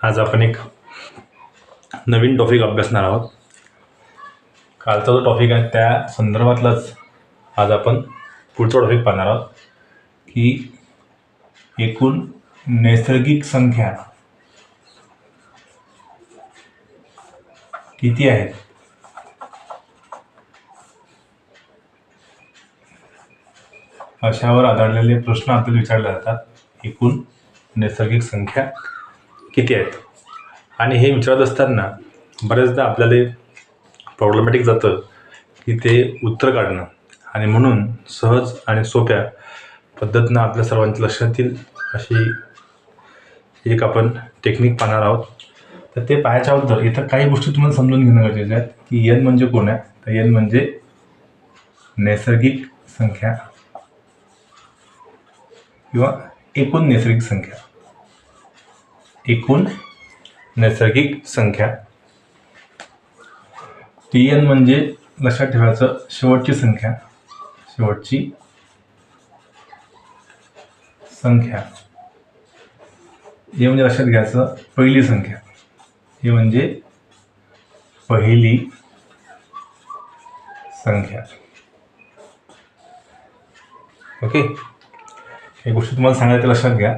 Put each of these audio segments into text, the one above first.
आज आपण एक नवीन टॉपिक अभ्यासणार आहोत. कालचा जो टॉपिक आहे त्या संदर्भातलाच आज आपण पुढचा टॉपिक पाहणार आहोत की एकूण नैसर्गिक संख्या किती आहेत. अशावर आधारलेले प्रश्न आपल्याला विचारले जातात. एकूण नैसर्गिक संख्या किती आहेत. आणि हे विचारत असताना बऱ्याचदा आपल्याला प्रॉब्लेमॅटिक जातं की ते उत्तर काढणं, आणि म्हणून सहज आणि सोप्या पद्धतीनं आपल्या सर्वांच्या लक्षात येईल अशी एक आपण टेक्निक पाहणार आहोत. तर ते पाहायच्या अगोदर इथं काही गोष्टी तुम्हाला समजून घेणं गरजेचं आहे की एन म्हणजे कोण आहे. तर एन म्हणजे नैसर्गिक संख्या किंवा एकूण नैसर्गिक संख्या. एकूण नैसर्गिक संख्या. टी एन म्हणजे लक्षात ठेवायचं शेवटची संख्या. शेवटची संख्या. हे म्हणजे लक्षात घ्यायचं पहिली संख्या. हे म्हणजे पहिली संख्या. ओके, हे गोष्टी तुम्हाला सांगायचं लक्षात घ्या.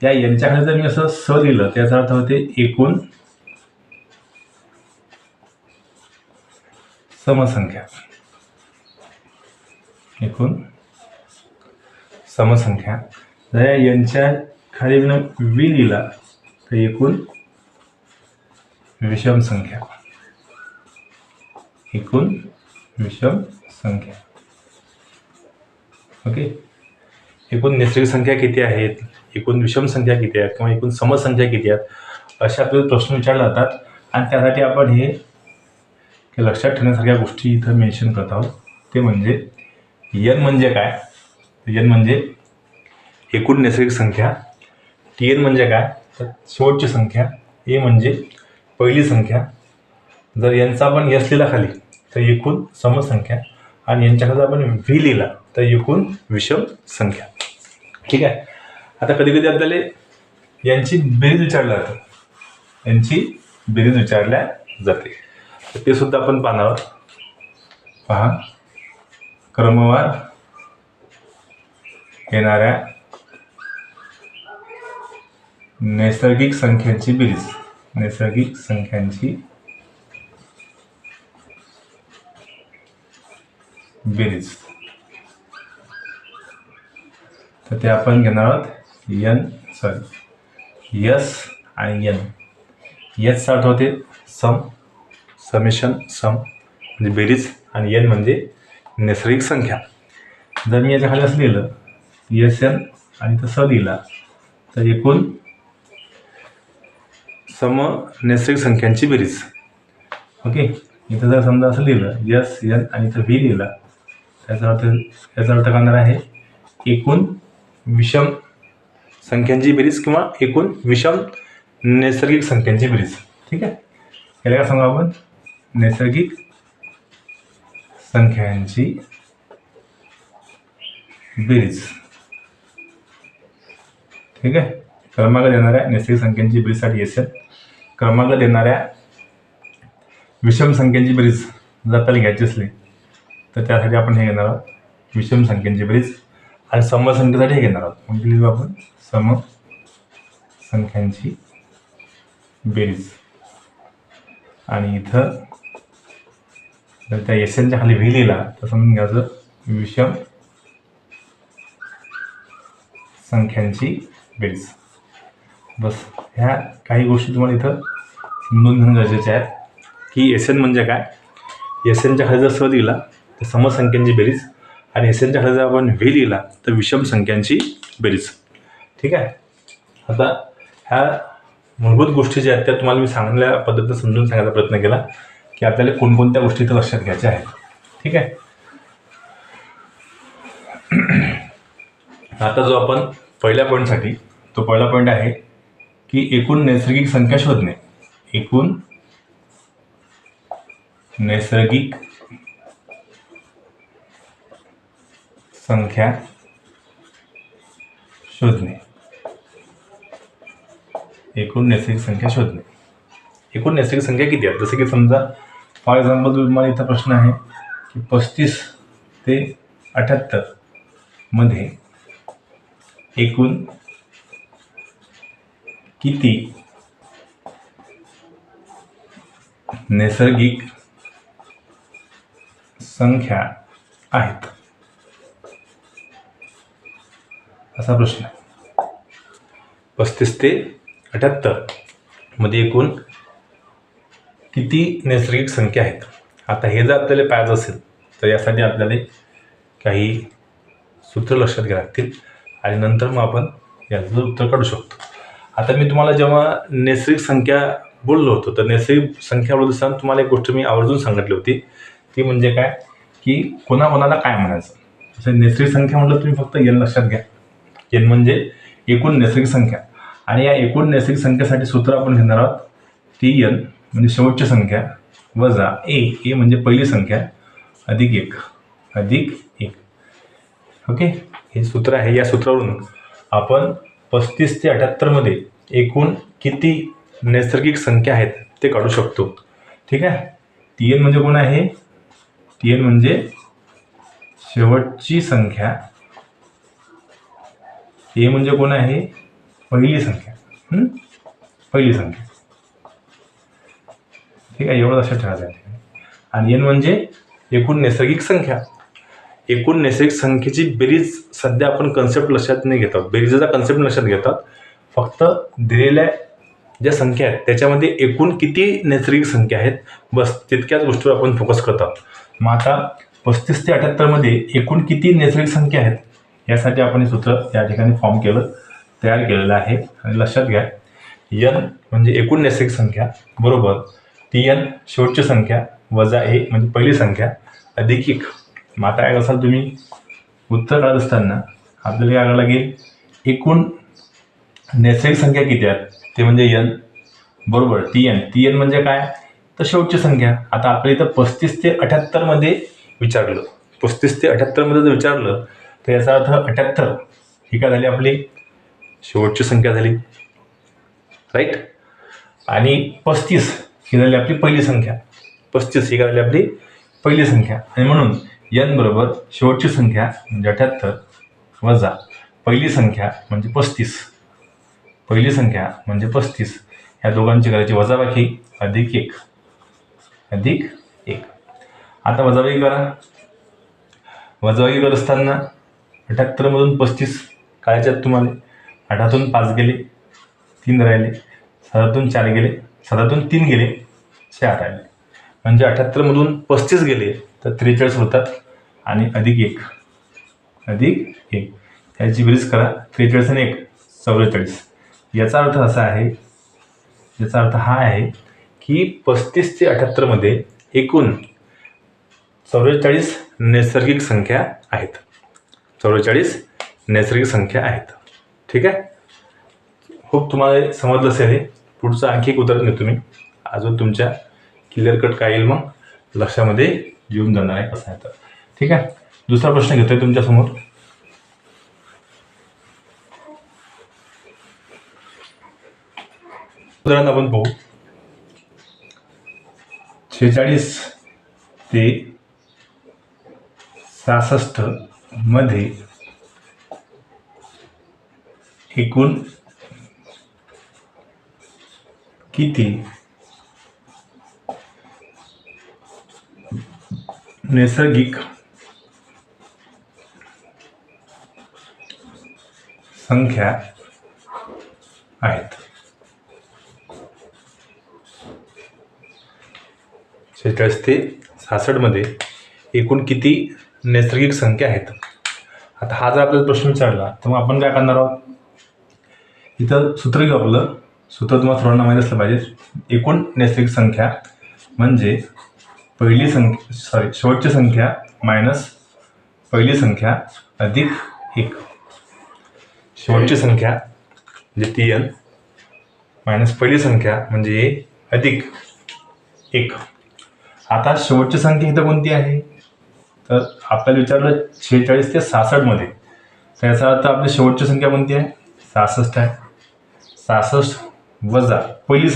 या यांच्याकडे जर मी असं स लिहिलं त्याचा अर्थ होते एकूण समसंख्या. एकूण समसंख्या. जर या यांच्या खाली वी लिहिला तर एकूण विषम संख्या. एकूण विषम संख्या. ओके, एकूण नैसर्गिक संख्या किती आहेत, एकूण विषम संख्या किती आहेत किंवा एकूण समसंख्या किती आहेत असे आपल्याला प्रश्न विचारले जातात. आणि त्यासाठी आपण हे लक्षात ठेवण्यासारख्या गोष्टी इथं मेन्शन करत आहोत. ते म्हणजे एन म्हणजे काय. एन म्हणजे एकूण नैसर्गिक संख्या. टी एन म्हणजे काय तर शेवटची संख्या. ए म्हणजे पहिली संख्या. जर यांचा आपण एस लिहिला खाली तर एकूण समसंख्या, आणि यांच्याकडे आपण व्ही लिहिला तर एकूण विषम संख्या. ठीक आहे. आता कधी कधी आपल्याला यांची बेरीज विचारल्या जाते. यांची बेरीज विचारल्या जाते तर ते सुद्धा आपण पाहणार आहोत. पहा, क्रमवार येणाऱ्या नैसर्गिक संख्यांची बेरीज. नैसर्गिक संख्यांची बेरीज. तर ते आपण घेणार आहोत यस आणि एन. यसचा अर्थ होते सम, समेशन, सम म्हणजे बेरीज, आणि एन म्हणजे नैसर्गिक संख्या. जर मी याच्या खाली असं लिहिलं एस एन आणि तसं लिहिला तर एकूण सम नैसर्गिक संख्यांची बेरीज. ओके, इथं जर समजा असं लिहिलं यस एन आणि इथं व्ही लिहिला याचा अर्थ करणार आहे एकूण विषम संख्यांची बेरीज किंवा एकूण विषम नैसर्गिक संख्यांची बेरीज. ठीक आहे, याला काय सांगू आपण नैसर्गिक संख्यांची बेरीज. ठीक आहे, क्रमांक देणाऱ्या नैसर्गिक संख्यांची बेरीजसाठी एस एन, क्रमांक देणाऱ्या विषम संख्यांची बेरीज जर आपल्याला घ्यायची असली तर त्यासाठी आपण हे घेणार आहोत विषम संख्यांची बेरीज, आणि समसंख्येसाठी हे घेणार आहोत. म्हणजे लिहू आपण समसंख्यांची बेरीज. आणि इथं जर त्या एस एनच्या खाली व्ही लिहिला तर समजून घ्यायचं विषम संख्यांची बेरीज. बस, ह्या काही गोष्टी तुम्हाला इथं समजून घेणं गरजेचे आहेत की एस एन म्हणजे काय. एस एनच्या खाली जर स लिहिला तर समसंख्यांची बेरीज, आणि एस एनच्या खाली जर आपण व्ही लिहिला तर विषम संख्यांची बेरीज. ठीक आहे. आता ह्या मूलभूत गोष्टी ज्या आहेत त्या तुम्हाला मी चांगल्या पद्धतीने समजून सांगायचा प्रयत्न केला की आपल्याला कोणकोणत्या गोष्टी इथं लक्षात घ्यायच्या आहेत. ठीक आहे. आता जो आपण पहिल्या पॉईंटसाठी, तो पहिला पॉईंट आहे की एकूण नैसर्गिक संख्या शोधणे. एकूण नैसर्गिक संख्या शोधणे. एकूण नैसर्गिक संख्या शोधणे. एकूण नैसर्गिक संख्या किती आहेत? जसं की समजा फॉर एक्झाम्पल तुम्हाला इथं प्रश्न आहे की 35 ते 78 मध्ये एकूण किती नैसर्गिक संख्या आहेत, असा प्रश्न आहे. 35 ते 78 मध्ये एकूण किती नैसर्गिक संख्या आहेत. आता हे जर आपल्याला पाहायचं असेल तर यासाठी आपल्याला काही सूत्र लक्षात घ्यावी लागतील आणि नंतर मग आपण याचं उत्तर काढू शकतो. आता मी तुम्हाला जेव्हा नैसर्गिक संख्या बोललो होतो तर नैसर्गिक संख्या बोलत असताना तुम्हाला एक गोष्ट मी आवर्जून सांगितली होती, ती म्हणजे काय की कोणाकोणाला काय म्हणायचं. जसं नैसर्गिक संख्या म्हटलं तुम्ही फक्त एन लक्षात घ्या. एन म्हणजे एकूण नैसर्गिक संख्या आणि या एकूण नैसर्गिक संख्येसाठी सूत्र आपण घेणार आहोत टी एन म्हणजे शेवटची संख्या वजा ए म्हणजे पहिली संख्या अधिक एक. ओके, हे सूत्र आहे. या सूत्रावरून आपण 35 ते 78 मध्ये एकूण किती नैसर्गिक संख्या आहेत ते काढू शकतो. ठीक आहे. टी एन म्हणजे कोण आहे? टी एन म्हणजे शेवटची संख्या. ए म्हणजे कोण आहे? पहिली संख्या. पहिली संख्या. ठीक आहे, एवढं लक्षात ठेवायचं आहे. आणि एन म्हणजे एकूण नैसर्गिक संख्या. एकूण नैसर्गिक संख्येची बेरीज सध्या आपण कन्सेप्ट लक्षात नाही घेतात, बेरीजचा कन्सेप्ट लक्षात घेतात. फक्त दिलेल्या ज्या संख्या आहेत त्याच्यामध्ये एकूण किती नैसर्गिक संख्या आहेत बस तितक्याच गोष्टीवर आपण फोकस करतात. मग आता 35 ते 78 मध्ये एकूण किती नैसर्गिक संख्या आहेत यासाठी आपण हे सूत्र या ठिकाणी तयार केलेलं आहे. आणि लक्षात घ्या, एन म्हणजे एकूण नैसर्गिक संख्या बरोबर टी एन शेवटची संख्या वजा ए म्हणजे पहिली संख्या अधिक एक. मग आता काय असाल तुम्ही उत्तर काढत असताना आपल्याला काय करावं लागेल, एकूण नैसर्गिक संख्या किती आहेत ते म्हणजे एन बरोबर टी एन म्हणजे काय तर शेवटची संख्या. आता आपल्या इथं 35 ते 78 मध्ये विचारलं, 35 ते 78 मध्ये जर विचारलं तर याचा अर्थ 78 ही काय झाली आपली शेवटची संख्या झाली, राईट. आणि 35 ही झाली आपली पहिली संख्या. 35 ही काय झाली आपली पहिली संख्या. आणि म्हणून एन बरोबर शेवटची संख्या म्हणजे 78 वजा पहिली संख्या म्हणजे 35. पहिली संख्या म्हणजे 35 ह्या दोघांची करायची वजाबाकी अधिक एक. आता वजाबाकी करा. वजाबाकी करत असताना 78 मधून 35 काढायच्यात तुम्हाला. 8तून 5 गेले, 3 राहिले. 7तून 4 गेले, 7तून 3 गेले, 4 राहिले. म्हणजे 78 मधून 35 गेले तर 43 होतात आणि अधिक एक याची बेरीज करा. 43 आणि 1 44. याचा अर्थ हा आहे की 35 ते 78 मध्ये एकूण 44 नैसर्गिक संख्या आहेत. 44 नैसर्गिक संख्या आहेत. ठीक आहे, खूप तुम्हाला समजलं असेल. हे पुढचं आणखी एक उदाहरण देतो मी, अजून तुमच्या क्लिअर कट काय येईल मग लक्षामध्ये येऊन जाणार आहे कसं आहे तर. ठीक आहे, दुसरा प्रश्न घेतोय तुमच्यासमोर. उदाहरण आपण पाहू. 46 ते 66 मध्ये एकूण किती नैसर्गिक संख्या आहेत. 46 ते 66 मध्ये एकूण किती नैसर्गिक संख्या आहेत. आता हा जर आपल्याला प्रश्न विचारला तर मग आपण काय करणार आहोत, इथं सूत्र घेऊ. आपलं सूत्र तुम्हाला सर्वांना माहीत असलं पाहिजे. एकूण नैसर्गिक संख्या म्हणजे शेवटची संख्या मायनस पहिली संख्या अधिक एक. शेवटची संख्या म्हणजे टी एन मायनस पहिली संख्या म्हणजे ए अधिक एक. आता शेवटची संख्या इथं कोणती आहे तर आपल्याला विचारलं 46 ते 66 मध्ये, तर याचा अर्थ आपली शेवटची संख्या कोणती आहे 66 आहे. 66 वजा पहिली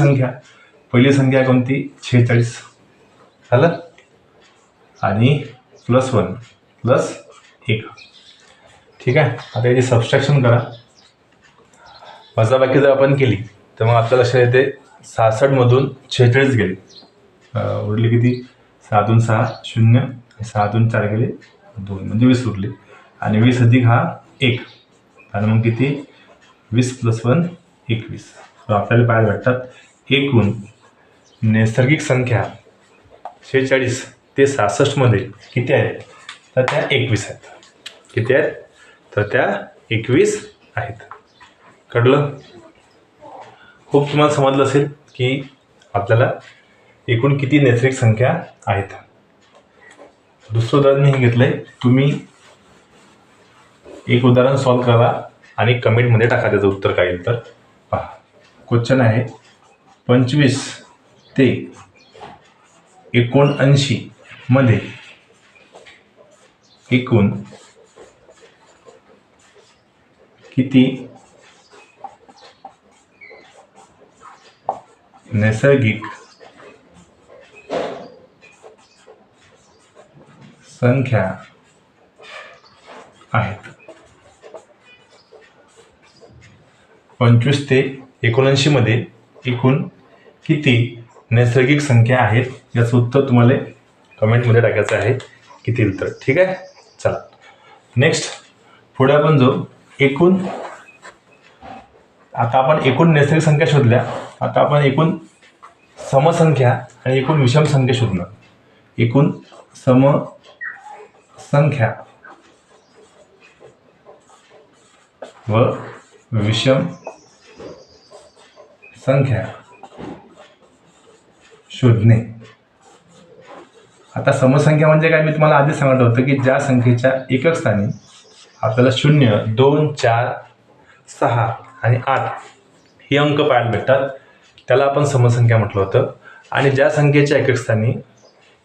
संख्या कोणती 46 झालं आणि +1 +1. ठीक आहे. आता याची सबस्ट्रॅक्शन करा. वजाबाकी जर आपण केली तर मग आपल्या लक्षात येते 66मधून 46 गेले, उरले किती 6 दून 6 0, 6 दून 4 गेले 2 म्हणजे 20 उरले आणि 20 अधिक हा 1 आणि मग किती 20 + 1 21. तर आपल्याला पाहायला भेटतात एकूण नैसर्गिक संख्या 46 ते 66मध्ये किती आहेत तर त्या 21 आहेत. किती आहेत तर त्या 21 आहेत. कळलं? खूप तुम्हाला समजलं असेल की आपल्याला एकूण किती नैसर्गिक संख्या आहेत. दुसरं उदाहरण मी हे घेतलं आहे. तुम्ही एक उदाहरण सॉल्व करा आणि कमेंटमध्ये टाका त्याचं उत्तर काय येईल. तर पहा, क्वेश्चन आहे 25 ते 79 मध्ये एकूण किती नैसर्गिक संख्या आहेत. 25 ते 79 मध्ये एकूण किती नैसर्गिक संख्या आहेत याचं उत्तर तुम्हाला कमेंटमध्ये टाकायचं आहे. किती येईल तर. ठीक आहे. चला नेक्स्ट पुढे आपण जो एकूण, आता आपण एकूण नैसर्गिक संख्या शोधल्या. आता आपण एकूण समसंख्या आणि एकूण विषम संख्या शोधणार. एकूण समसंख्या व विषम संख्या शोधणे. आता समसंख्या म्हणजे काय, मी तुम्हाला आधीच सांगितलं होतं की ज्या संख्येच्या एकक स्थानी आपल्याला 0, 2, 4, 6 आणि 8 हे अंक पाहायला भेटतात त्याला आपण समसंख्या म्हटलं होतं. आणि ज्या संख्येच्या एकक स्थानी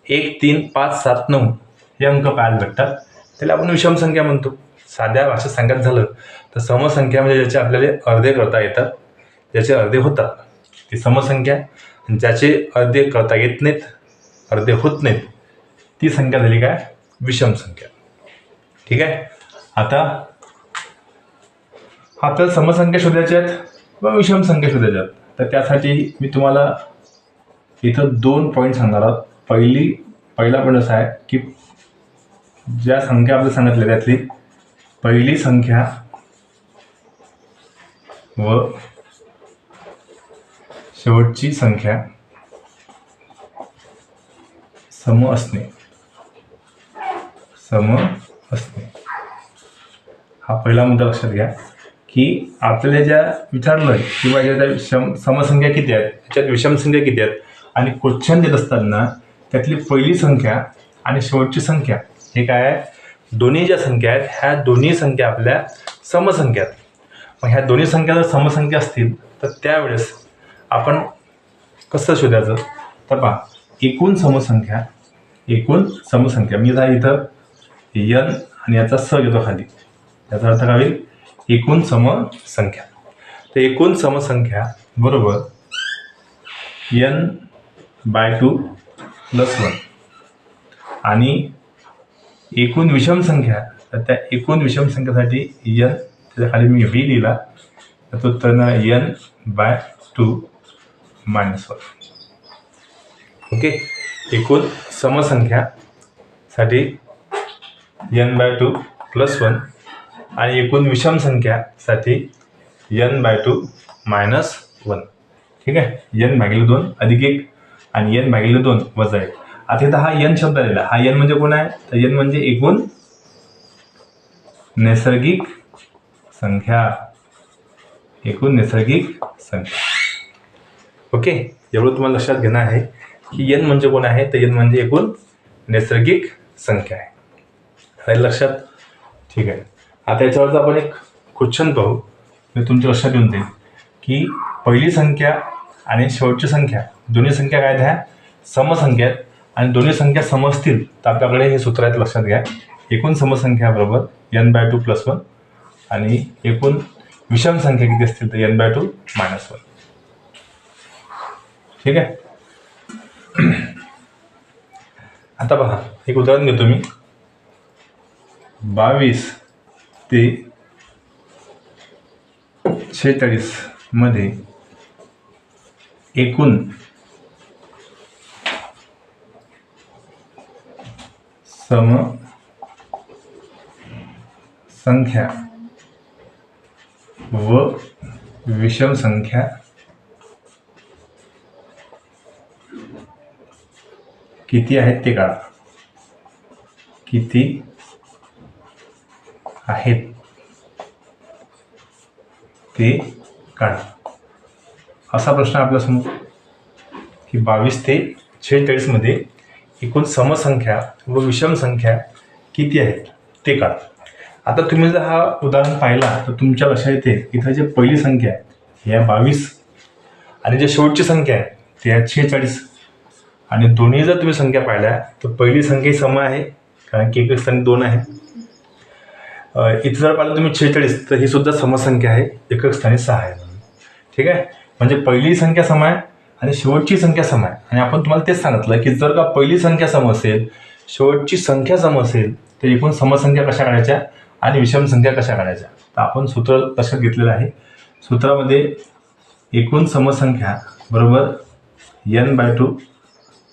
1, 3, 5, 7, 9 हे अंक पाहायला भेटतात त्याला आपण विषम संख्या म्हणतो. साध्या भाषेत सांगायचं झालं तर समसंख्या म्हणजे ज्याचे आपल्याला अर्धे करता येतात, ज्याचे अर्धे होतात ती समसंख्या. ज्याचे अर्धे करता येत नाहीत, अर्धे होत नाहीत, ती संख्या झाली काय विषम संख्या. ठीक आहे. आता आपल्याला समसंख्या शोधायच्या आहेत व विषम संख्या शोधायच्या आहेत. तर त्यासाठी मी तुम्हाला इथं 2 पॉईंट सांगणार आहोत. पहिला पॉईंट असा आहे की ज्या संख्या आपल्याला सांगितल्या त्यातली पहिली संख्या व शेवटची संख्या सम असणे. हा पहिला मुद्दा लक्षात घ्या की आपल्याला ज्या विचारलं किंवा ज्या समसंख्या किती आहेत, त्याच्यात विषम संख्या किती आहेत आणि क्वेश्चन देत असताना त्यातली पहिली संख्या आणि शेवटची संख्या हे काय आहे, दोन्ही ज्या संख्या आहेत ह्या दोन्ही संख्या आपल्या समसंख्या आहेत. मग ह्या दोन्ही संख्या जर समसंख्या असतील तर त्यावेळेस आपण कसं शोधायचं तर पहा, एकूण समसंख्या मी जा इथं n आणि याचा स घेतो खाली, याचा अर्थ काय होईल एकूण समसंख्या. तर एकूण समसंख्या बरोबर n/2 + 1 आणि एकूण विषम संख्या, तर त्या एकूण विषम संख्येसाठी n त्याच्या खाली मी v लिहिला तर तो n/2 - 1. ओके. एकूण समसंख्यासाठी n/2 + 1 आणि एकूण विषम संख्यासाठी n/2 - 1. ठीक आहे. n/2 अधिक 1 आणि n/2 वजा 1. आता इथं हा n शब्द आलेला, हा n म्हणजे कोण आहे तर n म्हणजे एकूण नैसर्गिक संख्या. ओके. एवढं तुम्हाला लक्षात घेणं आहे की n म्हणजे कोण आहे तर n म्हणजे एकूण नैसर्गिक संख्या आहे. राहील लक्षात. ठीक आहे. आता याच्यावरचं आपण एक क्वेश्चन पाहू. मी तुमच्या लक्षात येऊन जाईल की पहिली संख्या आणि शेवटची संख्या दोन्ही संख्या काय ह्या समसंख्या आहेत आणि दोन्ही संख्या सम असतील तर आपल्याकडे हे सूत्र आहे, लक्षात घ्या. एकूण समसंख्या बरोबर n/2 + 1 आणि एकूण विषम संख्या किती असतील तर n/2 - 1. ठीक आहे. आता पहा, एक उदाहरण घेतो मी. 22 ते 46 मध्ये एकूण समसंख्या व विषम संख्या किती आहेत ते काढा. किती आहेत ते काढा. असा प्रश्न आपल्यासमोर की 22 ते 46 मध्ये एकूण समसंख्या व विषम संख्या किती आहेत ते काढा. आता तुम्ही जर हा उदाहरण पाहिला तर तुमच्या लक्षात येते इथं जे पहिली संख्या आहे ह्या 22 आणि जे शेवटची संख्या आहे ते आहे 46. आणि दोन्ही जर तुम्ही संख्या पाहिल्या तर पहिली संख्या सम आहे कारण की एक स्थानी 2 आहे. इथं जर पाहिलं तुम्ही 46 तर ही सुद्धा समसंख्या आहे, एकक स्थानी 6 आहे. ठीक आहे, म्हणजे पहिली संख्या सम आहे आणि शेवटची संख्या सम आहे. आणि आपण तुम्हाला तेच सांगितलं की जर का पहिली संख्या सम असेल, शेवटची संख्या सम असेल तर एकूण समसंख्या कशा काढायच्या आणि विषम संख्या कशा काढायच्या. तर आपण सूत्र लक्षात घेतलेलं आहे. सूत्रामध्ये एकूण समसंख्या बरोबर n/2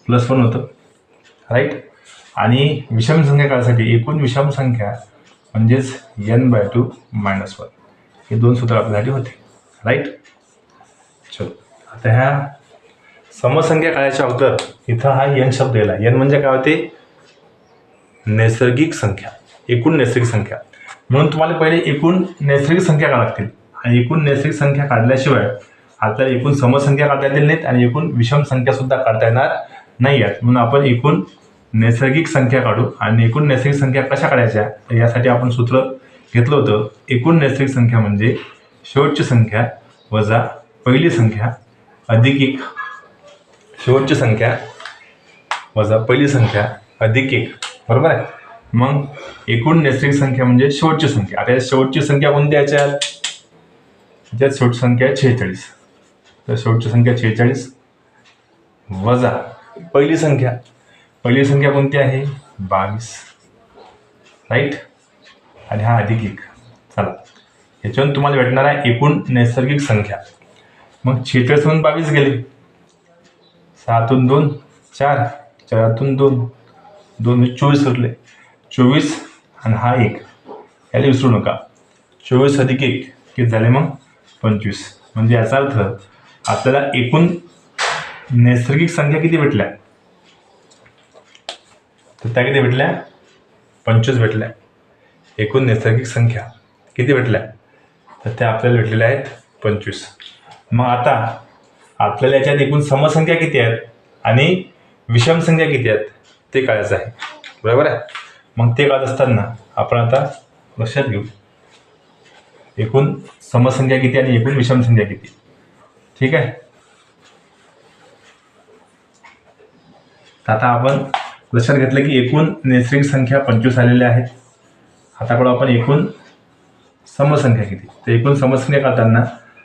+ 1 होतं, राईट. आणि विषम संख्या काढायसाठी एकूण विषम संख्या म्हणजेच n/2 - 1 हे दोन सूत्र आपल्यासाठी होते, राईट. चलो, आता ह्या समसंख्या काढायच्या अगोदर इथं हा n शब्द येला. n म्हणजे काय होते? नैसर्गिक संख्या, एकूण नैसर्गिक संख्या. म्हणून तुम्हाला पहिले एकूण नैसर्गिक संख्या काढाव्या लागतील आणि एकूण नैसर्गिक संख्या काढल्याशिवाय आपल्याला एकूण समसंख्या काढता येतील नाहीत आणि एकूण विषम संख्या सुद्धा काढता येणार नाही आहेत. म्हणून आपण एकूण नैसर्गिक संख्या काढू. आणि एकूण नैसर्गिक संख्या कशा काढायच्या तर यासाठी आपण सूत्र घेतलं होतं. एकूण नैसर्गिक संख्या म्हणजे शेवटची संख्या वजा पहिली संख्या अधिक 1, शेवटची संख्या वजा पहिली संख्या अधिक 1, बरोबर आहे. मग एकूण नैसर्गिक संख्या म्हणजे शेवटची संख्या. आता या शेवटची संख्या कोणत्या याच्यात? ज्यात शेवटची संख्या आहे 46. तर शेवटची संख्या 46 वजा पहिली संख्या. पहिली संख्या कोणती आहे? 22, राईट. आणि हा अधिक 1. चला, याच्यावरून तुम्हाला भेटणार आहे एकूण नैसर्गिक संख्या. मग 46 मधून 22 गेले, 6तून 2 4, 4तून 2 2 24 उरले. 24 आणि हा 1 याला विसरू नका. 24 अधिक 1 किती झाले मग? 25. म्हणजे याचा अर्थ आपल्याला एकूण नैसर्गिक संख्या किती भेटल्या? तर त्या किती भेटल्या? 25 भेटल्या. एकूण नैसर्गिक संख्या किती भेटल्या? तर त्या आपल्याला भेटलेल्या आहेत 25. मग आता आपल्याला याच्यात एकूण समसंख्या किती आहेत आणि विषम संख्या किती आहेत ते काढायचं आहे, बरोबर आहे. मग ते काढत असताना आपण आता लक्षात घेऊ एकूण समसंख्या किती आणि एकूण विषम संख्या किती. ठीक आहे. आता आपण लक्षात घेतलं की एकूण नैसर्गिक संख्या 25 आलेल्या आहेत. आता काढू आपण एकूण समसंख्या किती. तर एकूण समसंख्या काढताना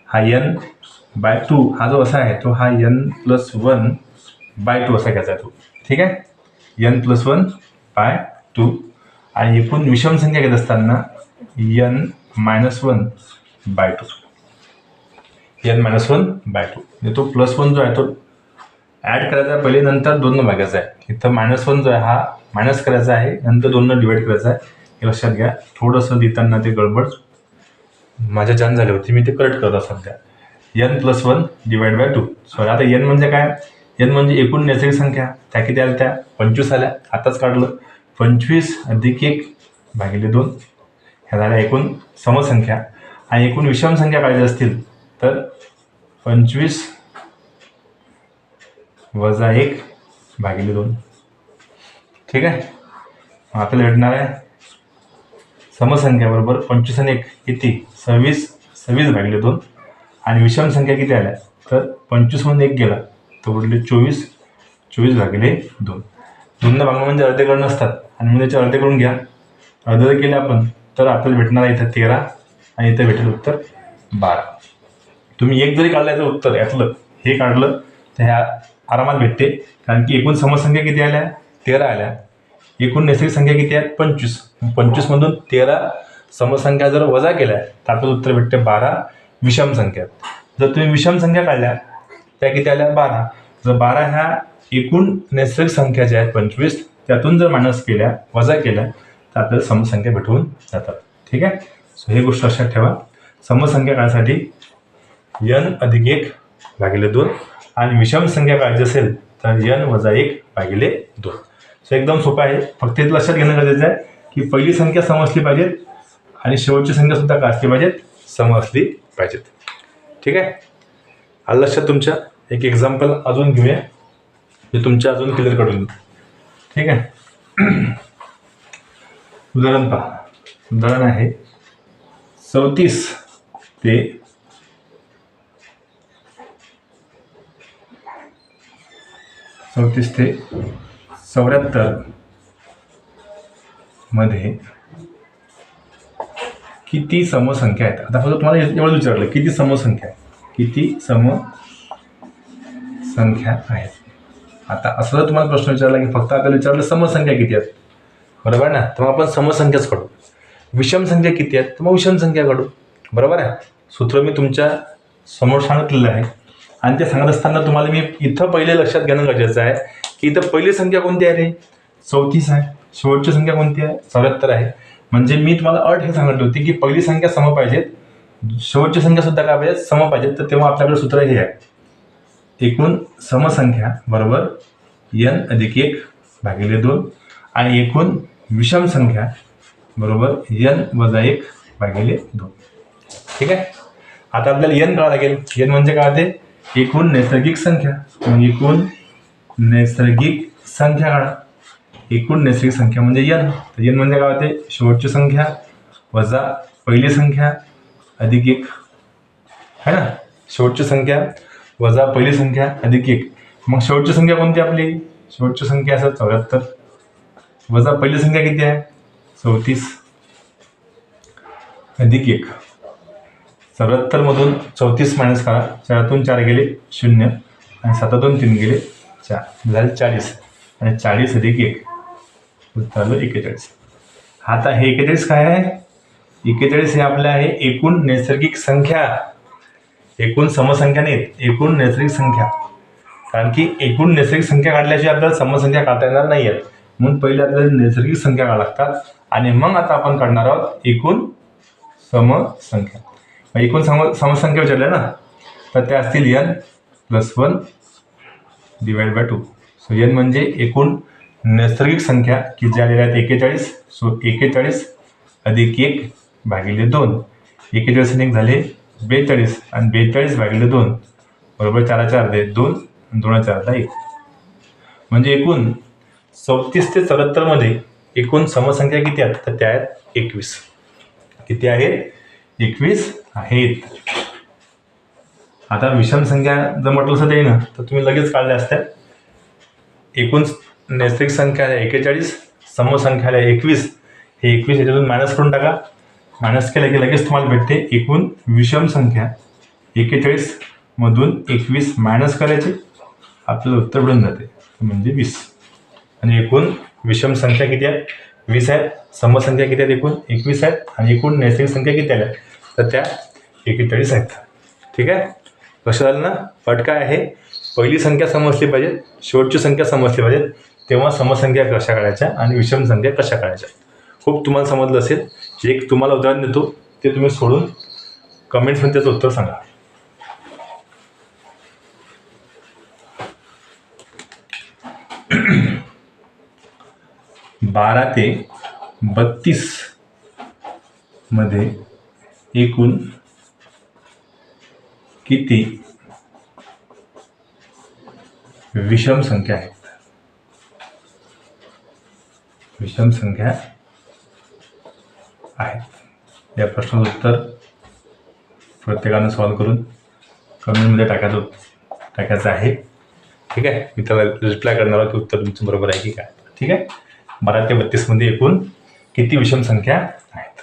हा n/2 हा जो असा आहे तो हा n+1/2 असा घ्यायचा तो. ठीक आहे, n+1/2. आणि एकूण विषम संख्या घेत असताना n-1/2 म्हणजे तो +1 जो आहे तो ॲड करायचा आहे पहिले, नंतर 2 भागायचा आहे. इथं -1 जो आहे हा मायनस करायचा आहे, नंतर 2 डिवाईड करायचा आहे. हे लक्षात घ्या. थोडंसं लिहिताना ते गडबड माझ्या जान झाली होती, मी ते करेक्ट करतो सध्या. n+1/2. सॉरी, आता n म्हणजे काय? n म्हणजे एकूण नैसर्गिक संख्या. त्या किती आल्या? त्या 25 आल्या. आताच काढलं. 25 अधिक 1/2 ह्या झाल्या एकूण समसंख्या. आणि एकूण विषम संख्या काढायच्या असतील तर 25 वजा 1/2. ठीक आहे. आपल्याला भेटणार आहे समसंख्या बरोबर 25 आणि 1 किती? 26/2. आणि विषम संख्या किती आल्या? तर 25 मधून 1 गेला तर उरले 24/2. दोन भाग म्हणजे अर्धे करून नसतात आणि मग त्याचे अर्धे करून घ्या. अर्धे जर केले आपण तर आपल्याला भेटणार आहे इथं 13 आणि इथं भेटेल उत्तर 12. तुम्ही एक जरी काढलं याचं उत्तर यातलं हे काढलं तर ह्या आरामात भेटते, कारण की एकूण समसंख्या किती आल्या 13 आल्या. एकूण नैसर्गिक संख्या किती आहेत 25. 25मधून 13 समसंख्या जर वजा केल्या तर आपल्याला उत्तर भेटते 12 विषम संख्या. जर तुम्ही विषम संख्या काढल्या त्या किती आल्या 12. जर 12 ह्या एकूण नैसर्गिक संख्या ज्या आहेत 25 त्यातून जर मायनस केल्या वजा केल्या तर आपल्याला समसंख्या भेटून जातात. ठीक आहे. सो ही गोष्ट लक्षात ठेवा. समसंख्या काढण्यासाठी n अधिक 1 भागिले 2 आणि विषम संख्या काढायची असेल तर n वजा 1 भागिले 2. सो एकदम सोपं आहे. फक्त हे लक्षात घेणं गरजेचं आहे की पहिली संख्या सम असली पाहिजेत आणि शेवटची संख्या सुद्धा काय असली पाहिजेत सम असली पाहिजेत. ठीक आहे. आलं लक्षात तुमच्या. एक एक्झाम्पल अजून घेऊया जे तुमच्या अजून क्लिअर करून. ठीक आहे. उदाहरण पहा. उदाहरण आहे 34 ते 74 मध्ये किती समसंख्या आहेत. आता फक्त तुम्हाला एवढं विचारलं किती समसंख्या आहे, किती समसंख्या आहेत. आता असं जर तुम्हाला प्रश्न विचारला की फक्त आपल्याला विचारलं समसंख्या किती आहेत, बरोबर ना, तर मग आपण समसंख्याच काढू. विषम संख्या किती आहेत तर मग विषम संख्या काढू. बरोबर आहे. सूत्र मी तुमच्या समोर सांगितलेलं आहे आणि ते सांगत असताना तुम्हाला मी इथं पहिले लक्षात घेणं गरजेचं आहे की इथं पहिली संख्या कोणती आहे रे 34 आहे. शेवटची संख्या कोणती आहे 74 आहे. म्हणजे मी तुम्हाला अट हे सांगितली होती की पहिली संख्या सम पाहिजेत, शेवटची संख्या सुद्धा काय पाहिजेत सम पाहिजेत. तर तेव्हा आपल्याकडे सूत्र हे आहे एकूण समसंख्या बरोबर n अधिक 1 भागिले 2 आणि एकूण विषम संख्या बरोबर n वजा 1 भागिले 2. ठीक आहे. आता आपल्याला n काढावं लागेल. n म्हणजे काय होते एकूण नैसर्गिक संख्या. एकूण नैसर्गिक संख्या काढा. एकूण नैसर्गिक संख्या म्हणजे n. तर n म्हणजे काय होते शेवटची संख्या वजा पहिली संख्या अधिक 1 है ना. शेवटची संख्या वजा पहिली संख्या अधिक 1. मग शेवटची संख्या कोणती आपली शेवटची संख्या असं 74 वजा पहिली संख्या किती आहे 34 अधिक 1. 74 मधून 34 मायनस करा. 4तून 4 गेले 0 आणि 7तून 3 गेले 4 झाले 40 आणि 40 अधिक 1 उत्तर आलं 41. आता हे 41 काय आहे 41 हे आपलं आहे एकूण नैसर्गिक संख्या. एकूण समसंख्या नाहीत, एकूण नैसर्गिक संख्या. कारण की एकूण नैसर्गिक संख्या काढल्याशिवाय आपल्याला समसंख्या काढता येणार नाही आहेत. म्हणून पहिले आपल्याला नैसर्गिक संख्या काढाव्या लागतात आणि मग आता आपण काढणार आहोत एकूण समसंख्या. एकूण समसंख्या विचारल्या ना तर त्या असतील n + 1 divide by 2. So n म्हणजे एकूण नैसर्गिक संख्या की ज्या आलेल्या आहेत 41. सो 41 अधिक 1 भागिले 2. 41 आणि 1 झाले 42 आणि 42 भागिले 2 बरोबर 4 4 दे 2 आणि 2 4 1. म्हणजे एकूण 34 ते 74 मध्ये एकूण समसंख्या किती आहेत तर त्या आहेत 21. किती आहेत 21 आहेत. आता विषम संख्या जर म्हटलं असं ते ना तर तुम्ही लगेच काढल्या असत्या. एकूण नैसर्गिक संख्या आहे 41, समसंख्या आहे 21. हे 21 याच्यातून मायनस करून टाका. मायनस केलं की लगेच तुम्हाला भेटते एकूण विषम संख्या. 41 मधून 21 मायनस करायचे आपल्याला उत्तर मिळून जाते म्हणजे 20. आणि एकूण विषम संख्या किती आहेत 20 आहेत. समसंख्या किती आहेत एकूण 21 आहेत आणि एकूण नैसर्गिक संख्या किती आल्या तर त्या 41 आहेत. ठीक आहे. लक्षात आलं ना. अट काय आहे पहिली संख्या समजली पाहिजे, शेवटची संख्या समजली पाहिजे, तेव्हा समसंख्या कशा काढायच्या आणि विषम संख्या कशा काढायच्या. खूप तुम्हाला समजलं असेल. एक तुम्हाला उदाहरण देतो ते तुम्ही सोडून कमेंट्समध्ये त्याचं उत्तर सांगा. बारा ते 32 मध्ये एकूण किती विषम संख्या आहेत. विषम संख्या आहेत. या प्रश्नाचं उत्तर प्रत्येकानं सॉल्व करून कमेंटमध्ये टाकायचं आहे. ठीक आहे. मी त्याला रिप्लाय करणार आहे की उत्तर तुमचं बरोबर आहे की काय. ठीक आहे. 12 ते 32 मध्ये एकूण किती विषम संख्या आहेत.